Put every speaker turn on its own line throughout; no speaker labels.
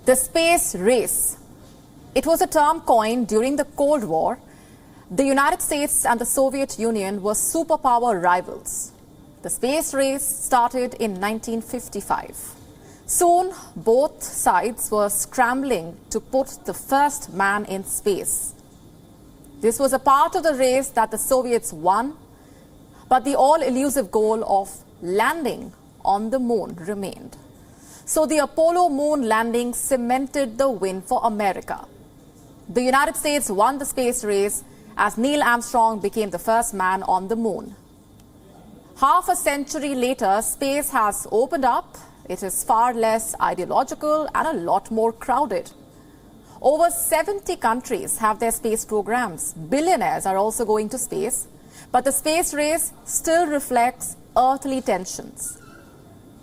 The space race. It was a term coined during the Cold War. The United States and the Soviet Union were superpower rivals. The space race started in 1955. Soon, both sides were scrambling to put the first man in space. This was a part of the race that the Soviets won, but the all-elusive goal of landing on the moon remained. So the Apollo moon landing cemented the win for America. The United States won the space race as Neil Armstrong became the first man on the moon. Half a century later, space has opened up. It is far less ideological and a lot more crowded. Over 70 countries have their space programs. Billionaires are also going to space. But the space race still reflects earthly tensions.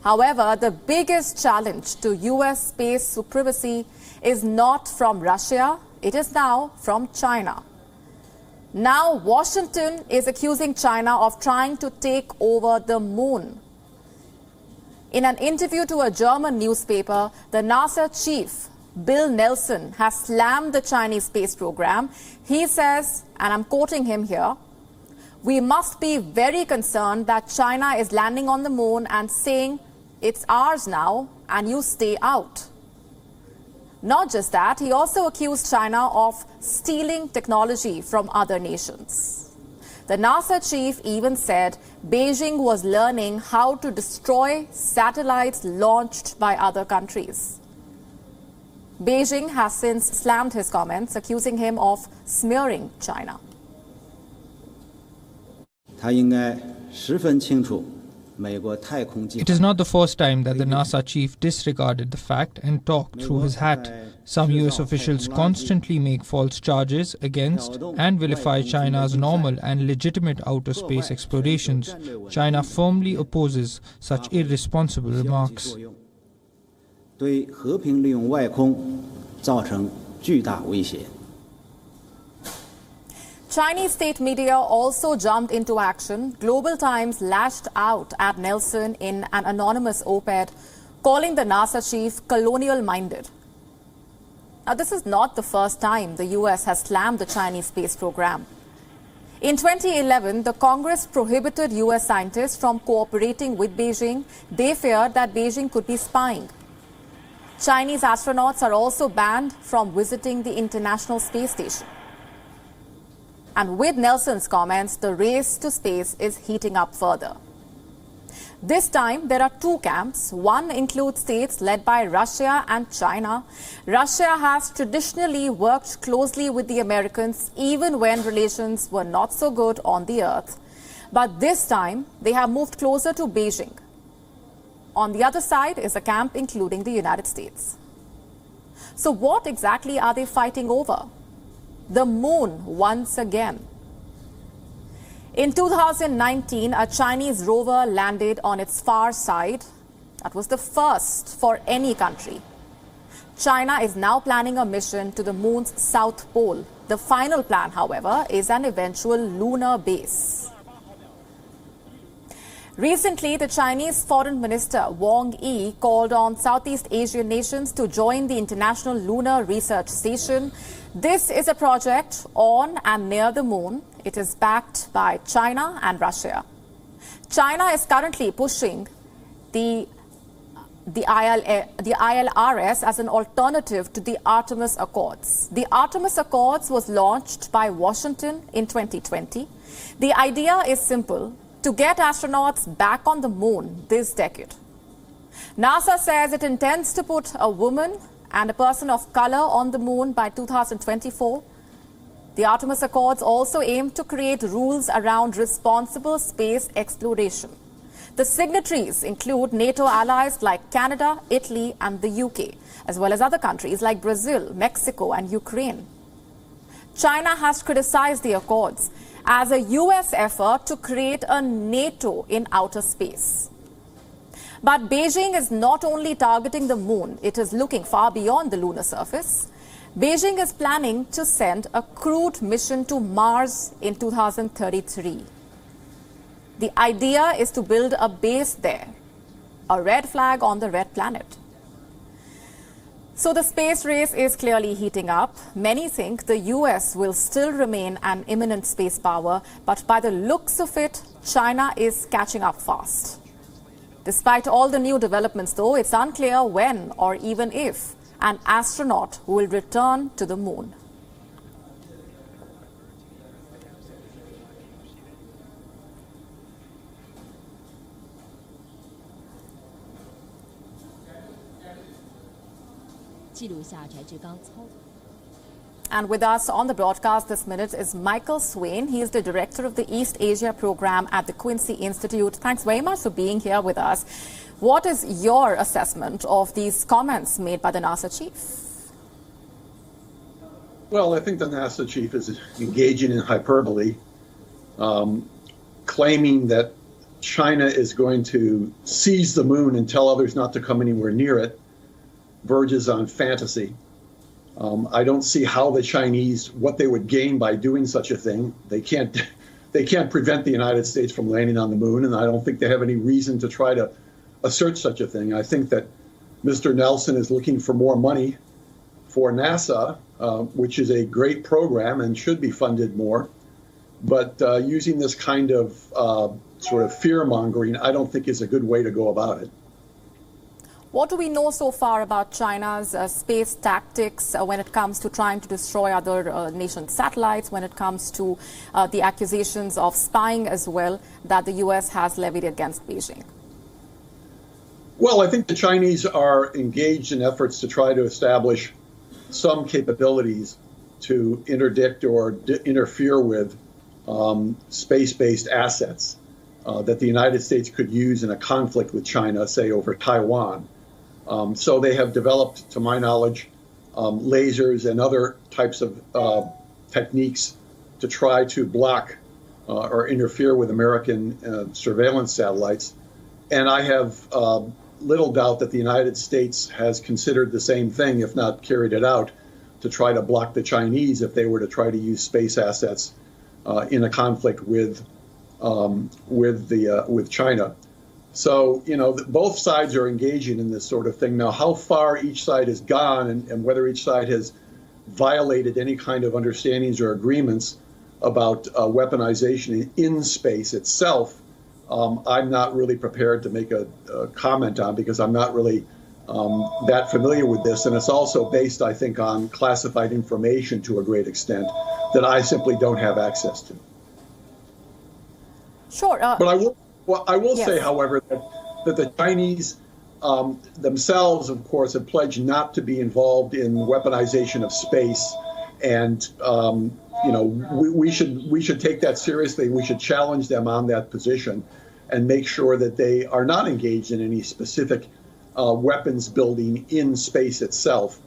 However, the biggest challenge to US space supremacy is not from Russia. It is now from China. Now, Washington is accusing China of trying to take over the moon. In an interview to a German newspaper, the NASA chief, Bill Nelson, has slammed the Chinese space program. He says, and I'm quoting him here, "We must be very concerned that China is landing on the moon and saying, it's ours now and you stay out." Not just that, he also accused China of stealing technology from other nations. The NASA chief even said Beijing was learning how to destroy satellites launched by other countries. Beijing has since slammed his comments, accusing him of smearing China.
It is not the first time that the NASA chief disregarded the fact and talked through his hat. Some US officials constantly make false charges against and vilify China's normal and legitimate outer space explorations. China firmly opposes such irresponsible remarks.
Chinese state media also jumped into action. Global Times lashed out at Nelson in an anonymous op-ed, calling the NASA chief colonial-minded. Now, this is not the first time the US has slammed the Chinese space program. In 2011, the Congress prohibited US scientists from cooperating with Beijing. They feared that Beijing could be spying. Chinese astronauts are also banned from visiting the International Space Station. And with Nelson's comments, the race to space is heating up further. This time, there are two camps. One includes states led by Russia and China. Russia has traditionally worked closely with the Americans, even when relations were not so good on the earth. But this time, they have moved closer to Beijing. On the other side is a camp including the United States. So what exactly are they fighting over? The moon once again. In 2019, a Chinese rover landed on its far side. That was the first for any country. China is now planning a mission to the moon's south pole. The final plan, however, is an eventual lunar base. Recently, the Chinese Foreign Minister Wang Yi called on Southeast Asian nations to join the International Lunar Research Station. This is a project on and near the moon. It is backed by China and Russia. China is currently pushing the ILRS as an alternative to the Artemis Accords. The Artemis Accords was launched by Washington in 2020. The idea is simple: to get astronauts back on the moon this decade. NASA says it intends to put a woman and a person of color on the moon by 2024. The Artemis Accords also aim to create rules around responsible space exploration. The signatories include NATO allies like Canada, Italy, and the UK, as well as other countries like Brazil, Mexico, and Ukraine. China has criticized the accords as a US effort to create a NATO in outer space. But Beijing is not only targeting the moon, it is looking far beyond the lunar surface. Beijing is planning to send a crewed mission to Mars in 2033. The idea is to build a base there, a red flag on the red planet. So the space race is clearly heating up. Many think the US will still remain an imminent space power, but by the looks of it, China is catching up fast. Despite all the new developments, though, it's unclear when or even if an astronaut will return to the moon. And with us on the broadcast this minute is Michael Swain. He is the director of the East Asia program at the Quincy Institute. Thanks very much for being here with us. What is your assessment of these comments made by the NASA chief?
Well, I think the NASA chief is engaging in hyperbole, claiming that China is going to seize the moon and tell others not to come anywhere near it. Verges on fantasy. I don't see how the Chinese, what they would gain by doing such a thing. They can't prevent the United States from landing on the moon, and I don't think they have any reason to try to assert such a thing. I think that Mr. Nelson is looking for more money for NASA, which is a great program and should be funded more. But using this kind of sort of fear-mongering, I don't think is a good way to go about it.
What do we know so far about China's space tactics when it comes to trying to destroy other nations' satellites, when it comes to the accusations of spying as well that the U.S. has levied against Beijing?
Well, I think the Chinese are engaged in efforts to try to establish some capabilities to interdict or interfere with space-based assets that the United States could use in a conflict with China, say over Taiwan. So they have developed, to my knowledge, lasers and other types of techniques to try to block or interfere with American surveillance satellites. And I have little doubt that the United States has considered the same thing, if not carried it out, to try to block the Chinese if they were to try to use space assets in a conflict with China. So, you know, both sides are engaging in this sort of thing. Now, how far each side has gone and whether each side has violated any kind of understandings or agreements about weaponization in space itself, I'm not really prepared to make a comment on, because I'm not really that familiar with this. And it's also based, I think, on classified information to a great extent that I simply don't have access to.
Sure.
But I will
yes.
say, however, that the Chinese themselves, of course, have pledged not to be involved in weaponization of space. And, you know, we should take that seriously. We should challenge them on that position and make sure that they are not engaged in any specific weapons building in space itself,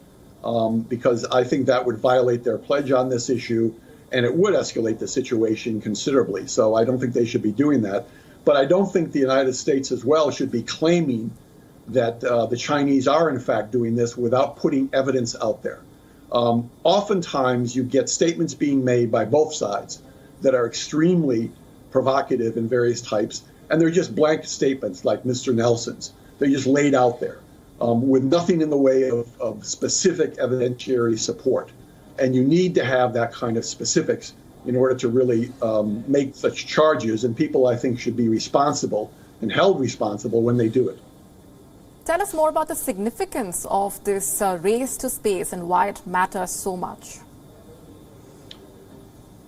because I think that would violate their pledge on this issue, and it would escalate the situation considerably. So I don't think they should be doing that. But I don't think the United States as well should be claiming that the Chinese are, in fact, doing this without putting evidence out there. Oftentimes, you get statements being made by both sides that are extremely provocative in various types, and they're just blank statements like Mr. Nelson's. They're just laid out there with nothing in the way of specific evidentiary support. And you need to have that kind of specifics in order to really make such charges. And people, I think, should be responsible and held responsible when they do it.
Tell us more about the significance of this race to space and why it matters so much.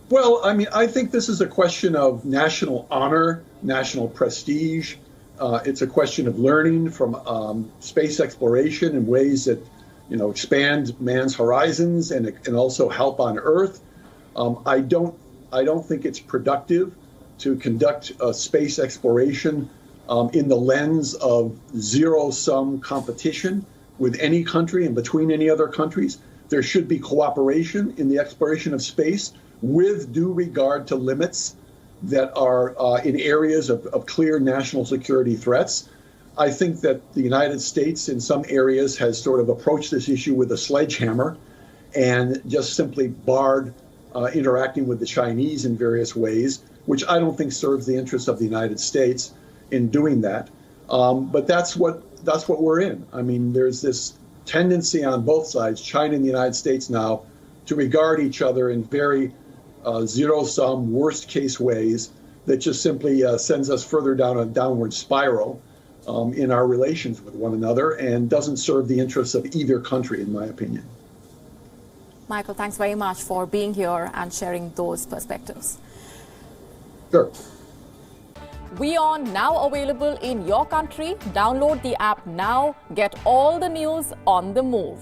Well, I mean, I think this is a question of national honor, national prestige. It's a question of learning from space exploration in ways that, you know, expand man's horizons and also help on Earth. I don't think it's productive to conduct space exploration in the lens of zero-sum competition with any country and between any other countries. There should be cooperation in the exploration of space with due regard to limits that are in areas of clear national security threats. I think that the United States in some areas has sort of approached this issue with a sledgehammer and just simply barred interacting with the Chinese in various ways, which I don't think serves the interests of the United States in doing that. But that's what we're in. I mean, there's this tendency on both sides, China and the United States now, to regard each other in very zero-sum, worst-case ways that just simply sends us further down a downward spiral in our relations with one another and doesn't serve the interests of either country, in my opinion.
Michael, thanks very much for being here and sharing those perspectives.
Sure.
WION now available in your country. Download the app now. Get all the news on the move.